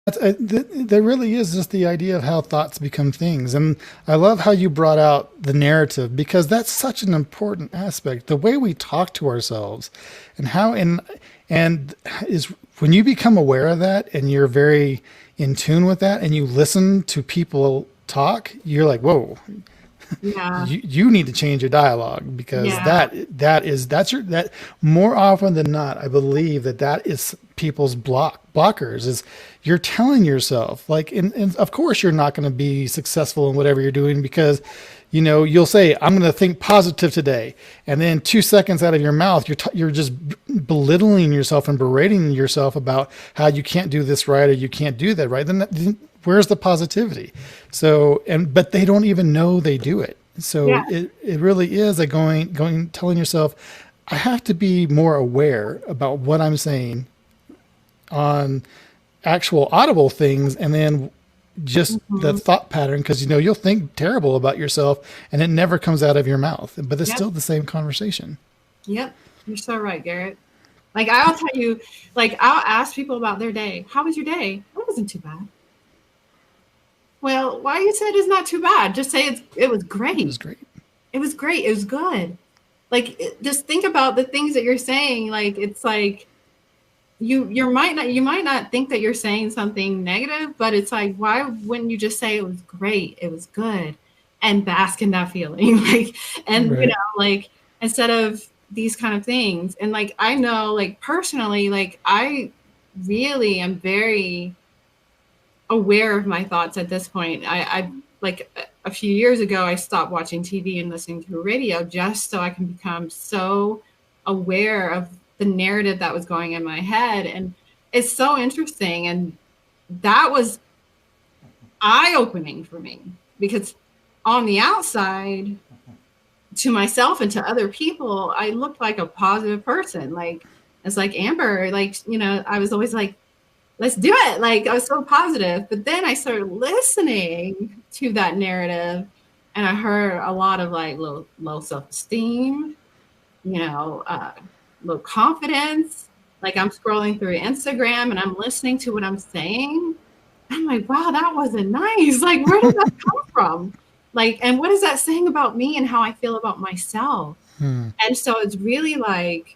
There really is just the idea of how thoughts become things. And I love how you brought out the narrative because that's such an important aspect. The way we talk to ourselves and and is when you become aware of that and you're very in tune with that and you listen to people talk, you're like, whoa, Yeah. you need to change your dialogue because Yeah. that's your that more often than not I believe that is people's blockers is you're telling yourself like and of course you're not going to be successful in whatever you're doing because you'll say I'm going to think positive today and then 2 seconds out of your mouth you're just belittling yourself and berating yourself about how you can't do this right or you can't do that right then where's the positivity? So, but they don't even know they do it. So Yeah. it really is a telling yourself, I have to be more aware about what I'm saying on actual audible things and then just the Hmm. thought pattern because you'll think terrible about yourself and it never comes out of your mouth but it's Yep. still the same conversation. Yep. You're so right, Garrett. Like I'll tell you, like I'll ask people about their day. How was your day? It wasn't too bad. Well, why you said it's not too bad? Just say it was It was great. great. It was great. It was good. Like just think about the things that you're saying. Like it's like you might not think that you're saying something negative, but it's like why wouldn't you just say it was great? It was good and bask in that feeling. Like and Right. like instead of these kind of things. And like I know like personally like I really am very aware of my thoughts at this point. I like a few years ago, I stopped watching TV and listening to radio just so I can become so aware of the narrative that was going in my head. And it's so interesting. And that was eye opening for me because on the outside, to myself and to other people, I looked like a positive person. Like, it's like Amber, like, I was always like, let's do it. Like I was so positive. But then I started listening to that narrative and I heard a lot of like low self-esteem, you know, uh, low confidence. Like I'm scrolling through Instagram and I'm listening to what I'm saying. I'm like, wow, that wasn't nice. Like, where did that come from? Like, and what is that saying about me and how I feel about myself? Hmm. And so it's really like,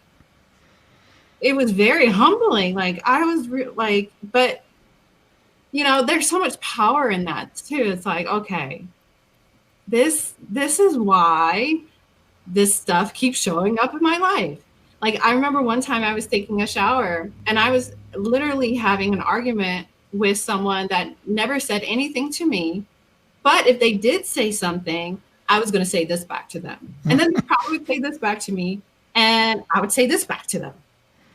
it was very humbling. Like I was like, but there's so much power in that too. It's like, okay, this is why this stuff keeps showing up in my life. Like I remember one time I was taking a shower and I was literally having an argument with someone that never said anything to me, but if they did say something, I was going to say this back to them. And then they probably would say this back to me and I would say this back to them.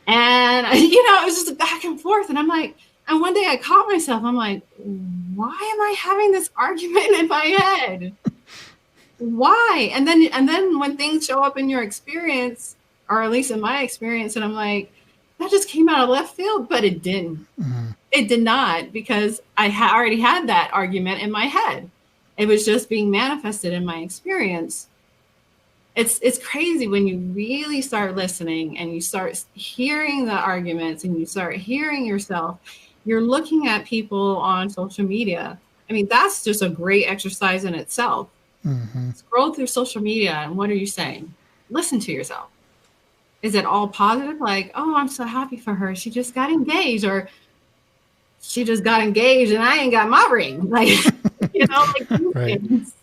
And it was just back and forth. And I'm like, and one day I caught myself. I'm like, why am I having this argument in my head? Why? And then when things show up in your experience, or at least in my experience, and I'm like, that just came out of left field, but it didn't. Hmm. It did not because I already had that argument in my head. It was just being manifested in my experience. It's crazy when you really start listening and you start hearing the arguments and you start hearing yourself. You're looking at people on social media. I mean, that's just a great exercise in itself. Hmm. Scroll through social media and what are you saying? Listen to yourself. Is it all positive? Like, oh, I'm so happy for her. She just got engaged, or she just got engaged and I ain't got my ring. Like, like these Right. things.